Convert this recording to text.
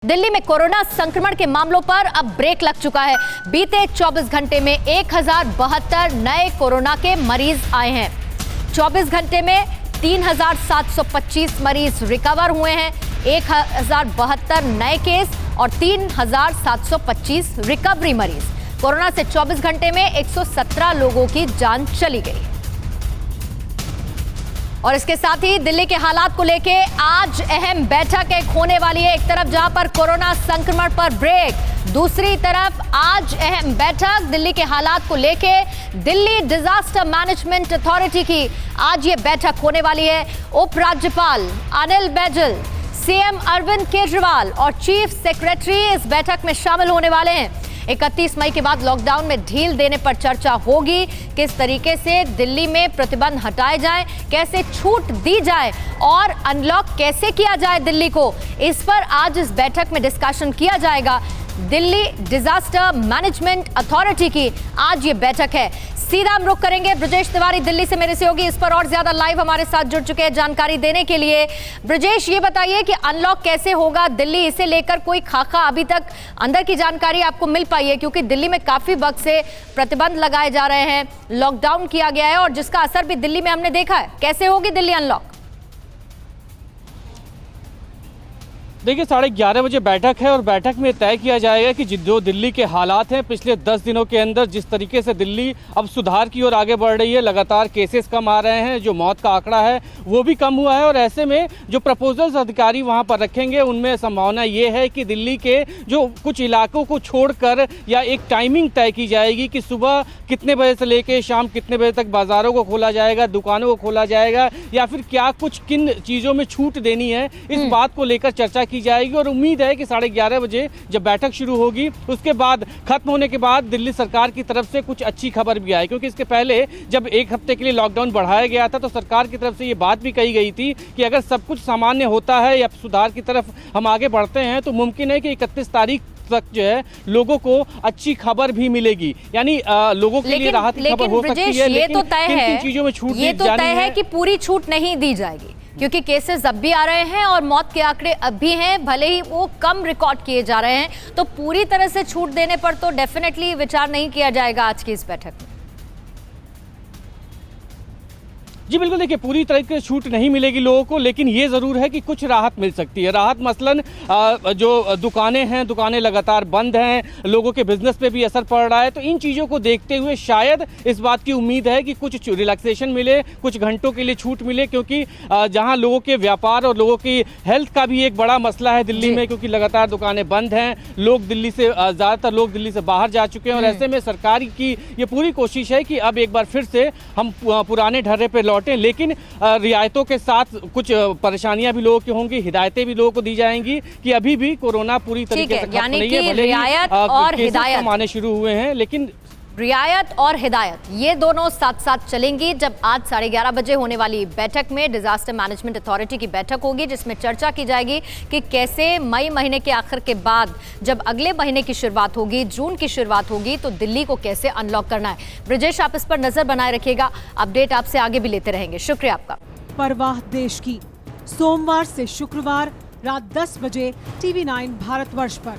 दिल्ली में कोरोना संक्रमण के मामलों पर अब ब्रेक लग चुका है। बीते 24 घंटे में 1072 नए कोरोना के मरीज आए हैं। 24 घंटे में 3725 मरीज रिकवर हुए हैं। 1072 नए केस और 3725 रिकवरी मरीज। कोरोना से 24 घंटे में 117 लोगों की जान चली गई। और इसके साथ ही दिल्ली के हालात को लेके आज अहम बैठक एक होने वाली है। एक तरफ जहां पर कोरोना संक्रमण पर ब्रेक, दूसरी तरफ आज अहम बैठक दिल्ली के हालात को लेके दिल्ली डिजास्टर मैनेजमेंट अथॉरिटी की आज ये बैठक होने वाली है। उपराज्यपाल अनिल बैजल, सीएम अरविंद केजरीवाल और चीफ सेक्रेटरी इस बैठक में शामिल होने वाले हैं। 31 मई के बाद लॉकडाउन में ढील देने पर चर्चा होगी। किस तरीके से दिल्ली में प्रतिबंध हटाए जाएं, कैसे छूट दी जाए और अनलॉक कैसे किया जाए दिल्ली को, इस पर आज इस बैठक में डिस्कशन किया जाएगा। दिल्ली डिजास्टर मैनेजमेंट अथॉरिटी की आज ये बैठक है। सीधा हम रुख करेंगे ब्रजेश तिवारी दिल्ली से मेरे सहयोगी इस पर और ज्यादा लाइव हमारे साथ जुड़ चुके हैं जानकारी देने के लिए। ब्रजेश, ये बताइए कि अनलॉक कैसे होगा दिल्ली, इसे लेकर कोई खाका अभी तक अंदर की जानकारी आपको मिल पाई है? क्योंकि दिल्ली में काफी वक्त से प्रतिबंध लगाए जा रहे हैं, लॉकडाउन किया गया है और जिसका असर भी दिल्ली में हमने देखा है। कैसे होगी दिल्ली अनलॉक? देखिए 11:30 बजे बैठक है और बैठक में तय किया जाएगा कि जो दिल्ली के हालात हैं पिछले 10 दिनों के अंदर, जिस तरीके से दिल्ली अब सुधार की ओर आगे बढ़ रही है, लगातार केसेस कम आ रहे हैं, जो मौत का आंकड़ा है वो भी कम हुआ है और ऐसे में जो प्रपोजल्स अधिकारी वहां पर रखेंगे उनमें संभावना ये है कि दिल्ली के जो कुछ इलाकों को छोड़कर या एक टाइमिंग तय की जाएगी कि सुबह कितने बजे से लेकर शाम कितने बजे तक बाजारों को खोला जाएगा, दुकानों को खोला जाएगा या फिर क्या कुछ किन चीज़ों में छूट देनी है, इस बात को लेकर चर्चा की जाएगी। और उम्मीद है कि 11:30 बजे जब बैठक शुरू होगी उसके बाद खत्म होने के बाद दिल्ली सरकार की तरफ से कुछ अच्छी खबर भी आए, क्योंकि इसके पहले जब एक हफ्ते के लिए लॉकडाउन बढ़ाया गया था तो सरकार की तरफ से ये बात भी कही गई थी कि अगर सब कुछ सामान्य होता है या सुधार की तरफ हम आगे बढ़ते हैं तो मुमकिन है कि 31 तारीख तक जो है लोगों को अच्छी खबर भी मिलेगी, यानी लोगों के लिए राहत की खबर हो सकती है। ये तो तय है, चीजों में छूट ये तो तय है कि पूरी छूट नहीं दी जाएगी, क्योंकि केसेस अब भी आ रहे हैं और मौत के आंकड़े अब भी हैं, भले ही वो कम रिकॉर्ड किए जा रहे हैं, तो पूरी तरह से छूट देने पर तो डेफिनेटली विचार नहीं किया जाएगा आज की इस बैठक में। जी बिल्कुल, देखिए पूरी तरह से छूट नहीं मिलेगी लोगों को, लेकिन ये ज़रूर है कि कुछ राहत मिल सकती है। राहत मसलन जो दुकानें हैं, दुकानें लगातार बंद हैं, लोगों के बिजनेस पे भी असर पड़ रहा है, तो इन चीज़ों को देखते हुए शायद इस बात की उम्मीद है कि कुछ रिलैक्सेशन मिले, कुछ घंटों के लिए छूट मिले, क्योंकि जहां लोगों के व्यापार और लोगों की हेल्थ का भी एक बड़ा मसला है दिल्ली में, क्योंकि लगातार दुकानें बंद हैं, लोग दिल्ली से ज़्यादातर लोग दिल्ली से बाहर जा चुके हैं और ऐसे में सरकार की ये पूरी कोशिश है कि अब एक बार फिर से हम पुराने ढर्रे पर लौटें, लेकिन रियायतों के साथ कुछ परेशानियां भी लोगों की होंगी, हिदायतें भी लोगों को दी जाएंगी कि अभी भी कोरोना पूरी तरीके से खत्म नहीं है, भले रियायत और हिदायत आने शुरू हुए हैं, लेकिन रियायत और हिदायत ये दोनों साथ साथ चलेंगी। जब आज 11:30 बजे होने वाली बैठक में डिजास्टर मैनेजमेंट अथॉरिटी की बैठक होगी, जिसमें चर्चा की जाएगी कि कैसे मई महीने के आखिर के बाद जब अगले महीने की शुरुआत होगी, जून की शुरुआत होगी, तो दिल्ली को कैसे अनलॉक करना है। ब्रजेश, आप इस पर नजर बनाए रखिएगा, अपडेट आपसे आगे भी लेते रहेंगे। शुक्रिया आपका। परवाह देश की, सोमवार से शुक्रवार रात 10 बजे TV9 भारतवर्ष पर।